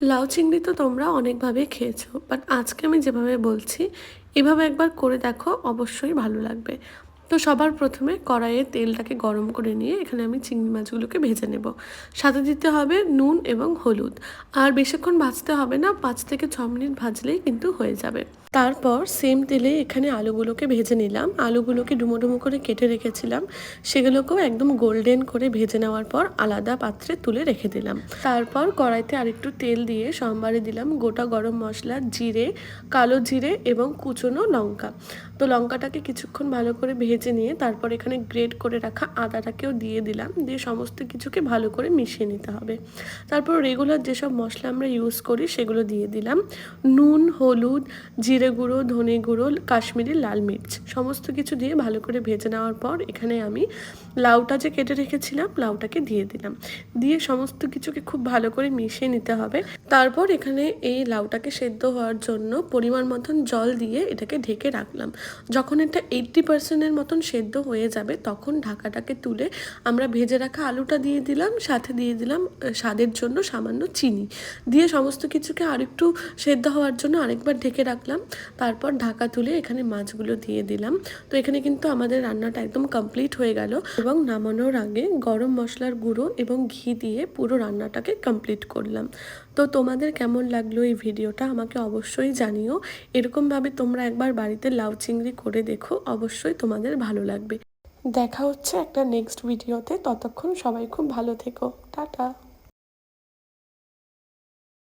লাউ চিংড়ি তো তোমরা অনেকভাবে খেয়েছো, বাট আজকে আমি যেভাবে বলছি এভাবে একবার করে দেখো, অবশ্যই ভালো লাগবে। তো সবার প্রথমে কড়াইয়ে তেলটাকে গরম করে নিয়ে এখানে আমি চিংড়ি মাছগুলোকে ভেজে নেব। সাথে দিতে হবে নুন এবং হলুদ। আর বেশিক্ষণ ভাজতে হবে না, 5 থেকে 6 মিনিট ভাজলেই কিন্তু হয়ে যাবে। তারপর সেম তেলে এখানে আলুগুলোকে ভেজে নিলাম। আলুগুলোকে ডুমো ডুমো করে কেটে রেখেছিলাম, সেগুলোকেও একদম গোল্ডেন করে ভেজে নেওয়ার পর আলাদা পাত্রে তুলে রেখে দিলাম। তারপর কড়াইতে আরেকটু তেল দিয়ে সম্বারে দিলাম গোটা গরম মশলা, জিরে, কালো জিরে এবং কুচনো লঙ্কা। তো লঙ্কাটাকে কিছুক্ষণ ভালো করে ভেজে নিয়ে তারপর এখানে গ্রেট করে রাখা আদাটাকেও দিয়ে দিলাম, দিয়ে সমস্ত কিছুকে ভালো করে মিশিয়ে নিতে হবে। তারপর রেগুলার যেসব মশলা আমরা ইউজ করি সেগুলো দিয়ে দিলাম। নুন, হলুদ, জিরে গুঁড়ো, ধনে গুঁড়ো, কাশ্মীরি লাল মির্চ সমস্ত কিছু দিয়ে ভালো করে ভেজে নেওয়ার পর এখানে আমি লাউটা যে কেটে রেখেছিলাম লাউটাকে দিয়ে দিলাম। দিয়ে সমস্ত কিছুকে খুব ভালো করে মিশিয়ে নিতে হবে। তারপর এখানে এই লাউটাকে সেদ্ধ হওয়ার জন্য পরিমাণ মতন জল দিয়ে এটাকে ঢেকে রাখলাম। যখন এটা 80%-এর মতন সেদ্ধ হয়ে যাবে তখন ঢাকাটাকে তুলে আমরা ভেজে রাখা আলুটা দিয়ে দিলাম, সাথে দিয়ে দিলাম স্বাদের জন্য সামান্য চিনি, দিয়ে সমস্ত কিছুকে আরেকটু সেদ্ধ হওয়ার জন্য আরেকবার ঢেকে রাখলাম। তারপর ঢাকা তুলে এখানে মাছগুলো দিয়ে দিলাম। তো এখানে কিন্তু আমাদের রান্নাটা একদম কমপ্লিট হয়ে গেল এবং নামানোর আগে গরম মশলার গুঁড়ো এবং ঘি দিয়ে পুরো রান্নাটাকে কমপ্লিট করলাম। তো তোমাদের কেমন লাগলো এই ভিডিওটা আমাকে অবশ্যই জানিও। এরকমভাবে তোমরা একবার বাড়িতে লাউ চিংড়ি করে দেখো, অবশ্যই তোমাদের ভালো লাগবে। দেখা হচ্ছে একটা নেক্সট ভিডিওতে, ততক্ষণ সবাই খুব ভালো থেকো। টাটা।